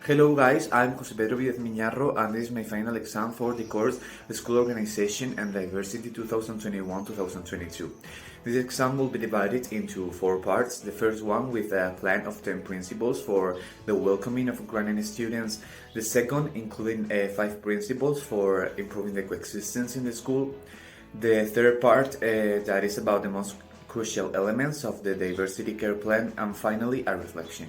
Hello guys, I'm José Pedro Videz Miñarro and this is my final exam for the course School Organization and Diversity 2021-2022. This exam will be divided into 4 parts. The first one with a plan of 10 principles for the welcoming of Ukrainian students. The second including 5 principles for improving the coexistence in the school. The third part that is about the most crucial elements of the diversity care plan, and finally a reflection.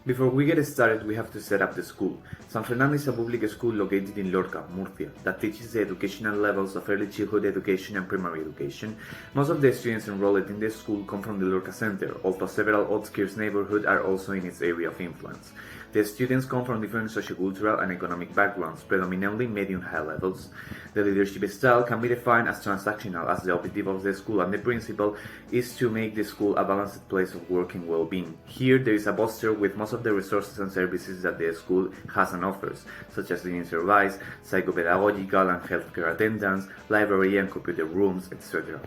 Before we get started, we have to set up the school. San Fernando is a public school located in Lorca, Murcia, that teaches the educational levels of early childhood education and primary education. Most of the students enrolled in this school come from the Lorca Center, although several outskirts neighborhoods are also in its area of influence. The students come from different sociocultural and economic backgrounds, predominantly medium-high levels. The leadership style can be defined as transactional, as the objective of the school and the principle is to make the school a balanced place of work and well-being. Here, there is a booster with most of the resources and services that the school has and offers, such as cleaning service, psychopedagogical and healthcare attendance, library and computer rooms, etc.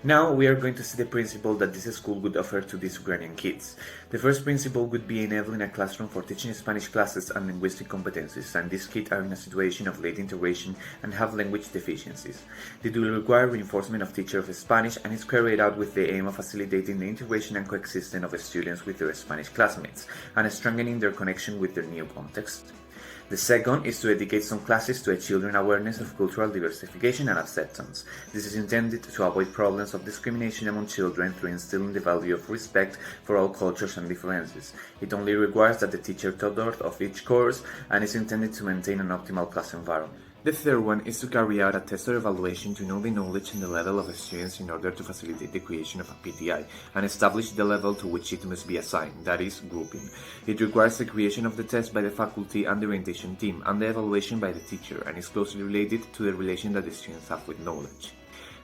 Now we are going to see the principle that this school would offer to these Ukrainian kids. The first principle would be enabling a classroom for teaching Spanish classes and linguistic competencies, and these kids are in a situation of late integration and have language deficiencies. They will require reinforcement of teacher of Spanish and is carried out with the aim of facilitating the integration and coexistence of students with their Spanish classmates and strengthening their connection with their new context. The second is to dedicate some classes to a children's awareness of cultural diversification and acceptance. This is intended to avoid problems of discrimination among children through instilling the value of respect for all cultures and differences. It only requires that the teacher taught of each course and is intended to maintain an optimal class environment. The third one is to carry out a test or evaluation to know the knowledge and the level of students in order to facilitate the creation of a PTI and establish the level to which it must be assigned, that is, grouping. It requires the creation of the test by the faculty and the orientation team and the evaluation by the teacher, and is closely related to the relation that the students have with knowledge.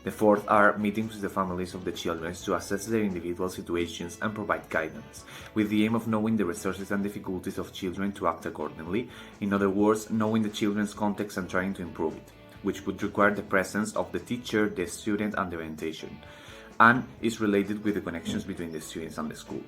The fourth are meetings with the families of the children to assess their individual situations and provide guidance, with the aim of knowing the resources and difficulties of children to act accordingly. In other words, knowing the children's context and trying to improve it, which would require the presence of the teacher, the student, and the orientation, and is related with the connections between the students and the school.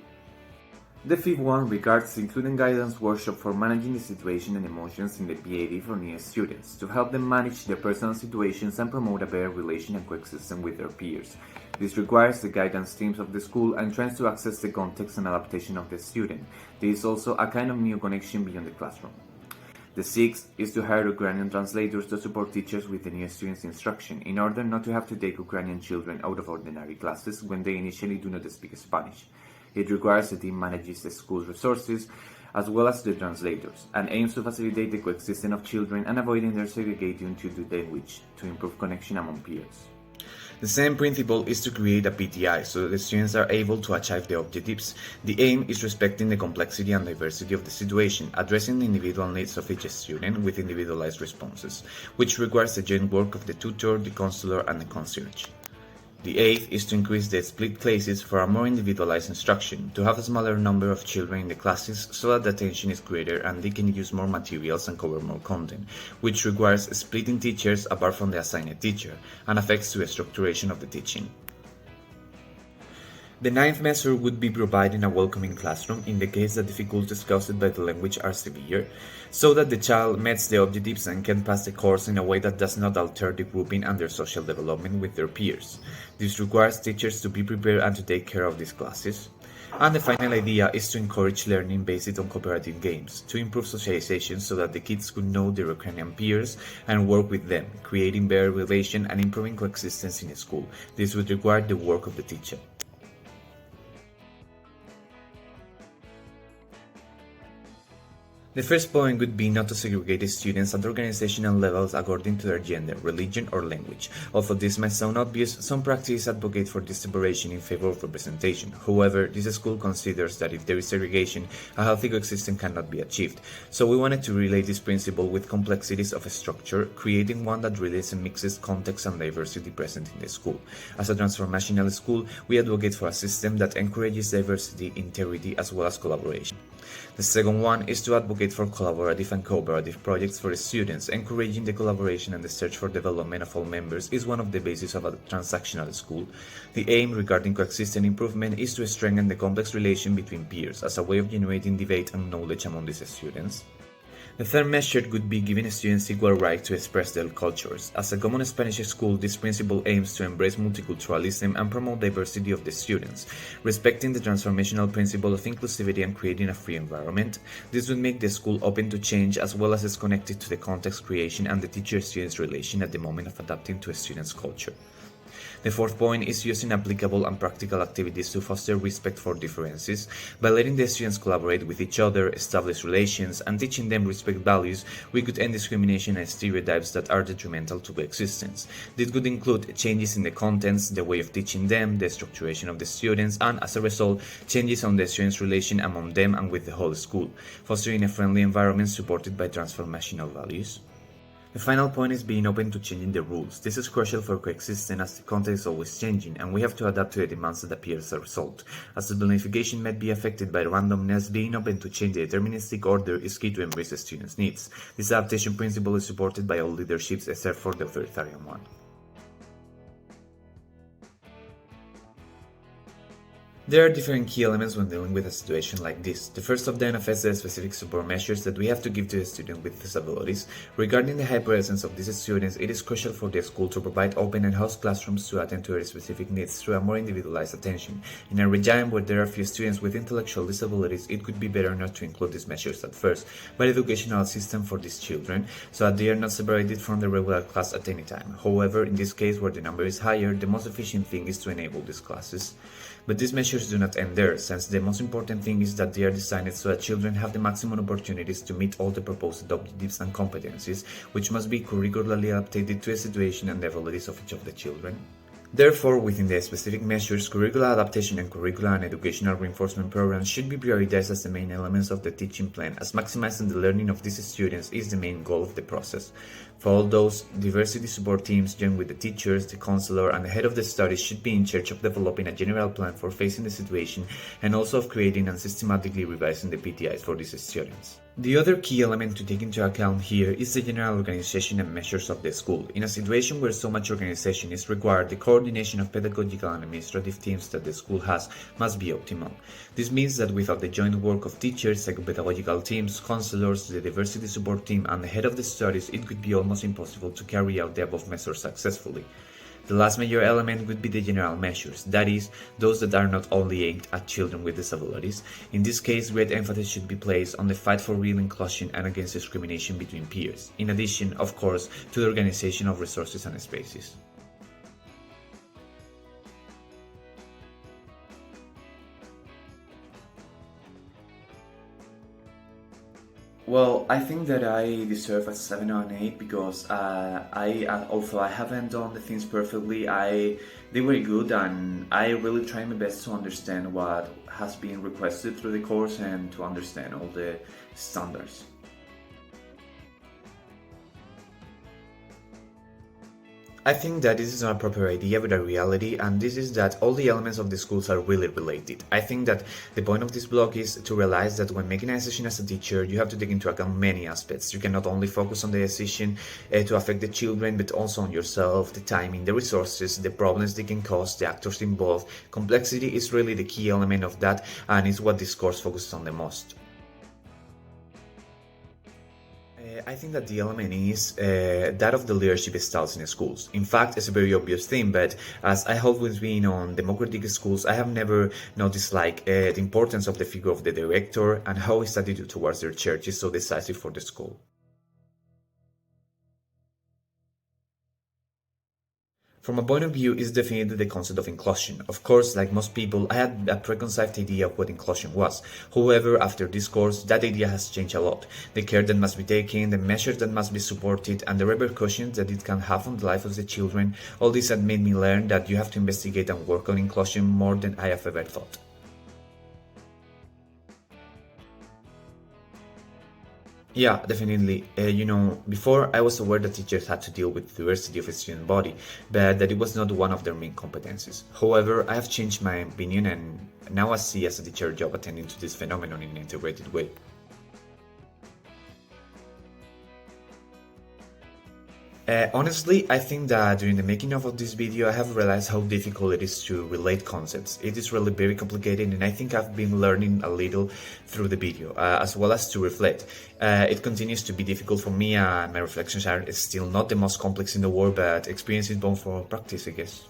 The fifth one regards including guidance workshop for managing the situation and emotions in the PAD for new students, to help them manage their personal situations and promote a better relation and coexistence with their peers. This requires the guidance teams of the school and tries to access the context and adaptation of the student. There is also a kind of new connection beyond the classroom. The sixth is to hire Ukrainian translators to support teachers with the new students' instruction, in order not to have to take Ukrainian children out of ordinary classes when they initially do not speak Spanish. It requires the team manages the school's resources as well as the translators, and aims to facilitate the coexistence of children and avoiding their segregation due to language, to improve connection among peers. The same principle is to create a PTI so that the students are able to achieve the objectives. The aim is respecting the complexity and diversity of the situation, addressing the individual needs of each student with individualized responses, which requires the joint work of the tutor, the counselor, and the concierge. The eighth is to increase the split classes for a more individualized instruction, to have a smaller number of children in the classes so that the attention is greater and they can use more materials and cover more content, which requires splitting teachers apart from the assigned teacher and affects the structuration of the teaching. The ninth measure would be providing a welcoming classroom in the case that difficulties caused by the language are severe, so that the child meets the objectives and can pass the course in a way that does not alter the grouping and their social development with their peers. This requires teachers to be prepared and to take care of these classes. And the final idea is to encourage learning based on cooperative games, to improve socialization so that the kids could know their Ukrainian peers and work with them, creating better relations and improving coexistence in school. This would require the work of the teacher. The first point would be not to segregate students at organizational levels according to their gender, religion, or language. Although this might sound obvious, some practices advocate for this separation in favor of representation. However, this school considers that if there is segregation, a healthy coexistence cannot be achieved. So we wanted to relate this principle with complexities of a structure, creating one that relates and mixes context and diversity present in the school. As a transformational school, we advocate for a system that encourages diversity, integrity, as well as collaboration. The second one is to advocate advocate for collaborative and cooperative projects for students. Encouraging the collaboration and the search for development of all members is one of the bases of a transactional school. The aim regarding coexistent improvement is to strengthen the complex relation between peers as a way of generating debate and knowledge among these students. The third measure would be giving students equal right to express their cultures. As a common Spanish school, this principle aims to embrace multiculturalism and promote diversity of the students, respecting the transformational principle of inclusivity and creating a free environment. This would make the school open to change as well as is connected to the context creation and the teacher-student relation at the moment of adapting to a student's culture. The fourth point is using applicable and practical activities to foster respect for differences. By letting the students collaborate with each other, establish relations, and teaching them respect values, we could end discrimination and stereotypes that are detrimental to coexistence. This could include changes in the contents, the way of teaching them, the structuration of the students, and as a result, changes on the students' relation among them and with the whole school, fostering a friendly environment supported by transformational values. The final point is being open to changing the rules. This is crucial for coexistence as the context is always changing and we have to adapt to the demands that appear as a result. As the planification might be affected by randomness, being open to change the deterministic order is key to embrace the students' needs. This adaptation principle is supported by all leaderships except for the authoritarian one. There are different key elements when dealing with a situation like this. The first of them affects the specific support measures that we have to give to a student with disabilities. Regarding the high presence of these students, it is crucial for the school to provide open and house classrooms to attend to their specific needs through a more individualized attention. In a regime where there are few students with intellectual disabilities, it could be better not to include these measures at first, but educational system for these children, so that they are not separated from the regular class at any time. However, in this case where the number is higher, the most efficient thing is to enable these classes. But these measures do not end there, since the most important thing is that they are designed so that children have the maximum opportunities to meet all the proposed objectives and competencies, which must be curricularly adapted to the situation and the abilities of each of the children. Therefore, within the specific measures, curricular adaptation and curricular and educational reinforcement programs should be prioritized as the main elements of the teaching plan, as maximizing the learning of these students is the main goal of the process. For all those, diversity support teams joined with the teachers, the counselor, and the head of the studies should be in charge of developing a general plan for facing the situation and also of creating and systematically revising the PTIs for these students. The other key element to take into account here is the general organization and measures of the school. In a situation where so much organization is required, the coordination of pedagogical and administrative teams that the school has must be optimal. This means that without the joint work of teachers, psychopedagogical teams, counselors, the diversity support team, and the head of the studies, it could be almost impossible to carry out the above measures successfully. The last major element would be the general measures, that is, those that are not only aimed at children with disabilities. In this case, great emphasis should be placed on the fight for real inclusion and against discrimination between peers, in addition, of course, to the organization of resources and spaces. Well, I think that I deserve a 7 or an 8 because although I haven't done the things perfectly, they were good and I really tried my best to understand what has been requested through the course and to understand all the standards. I think that this is not a proper idea but a reality, and this is that all the elements of the schools are really related. I think that the point of this blog is to realize that when making a decision as a teacher, you have to take into account many aspects. You cannot only focus on the decision to affect the children, but also on yourself, the timing, the resources, the problems they can cause, the actors involved. Complexity is really the key element of that, and is what this course focuses on the most. I think that the element is that of the leadership styles in schools. In fact, it's a very obvious thing, but as I have always been on democratic schools, I have never noticed the importance of the figure of the director and how his attitude towards their church is so decisive for the school. From a point of view, is definitely the concept of inclusion. Of course, like most people, I had a preconceived idea of what inclusion was. However, after this course, that idea has changed a lot. The care that must be taken, the measures that must be supported, and the repercussions that it can have on the life of the children, all this had made me learn that you have to investigate and work on inclusion more than I have ever thought. Yeah, definitely. Before I was aware that teachers had to deal with the diversity of a student body, but that it was not one of their main competencies. However, I have changed my opinion and now I see as a teacher job attending to this phenomenon in an integrated way. Honestly, I think that during the making of this video, I have realized how difficult it is to relate concepts. It is really very complicated, and I think I've been learning a little through the video, as well as to reflect. It continues to be difficult for me, and my reflections are still not the most complex in the world, but experience is born for practice, I guess.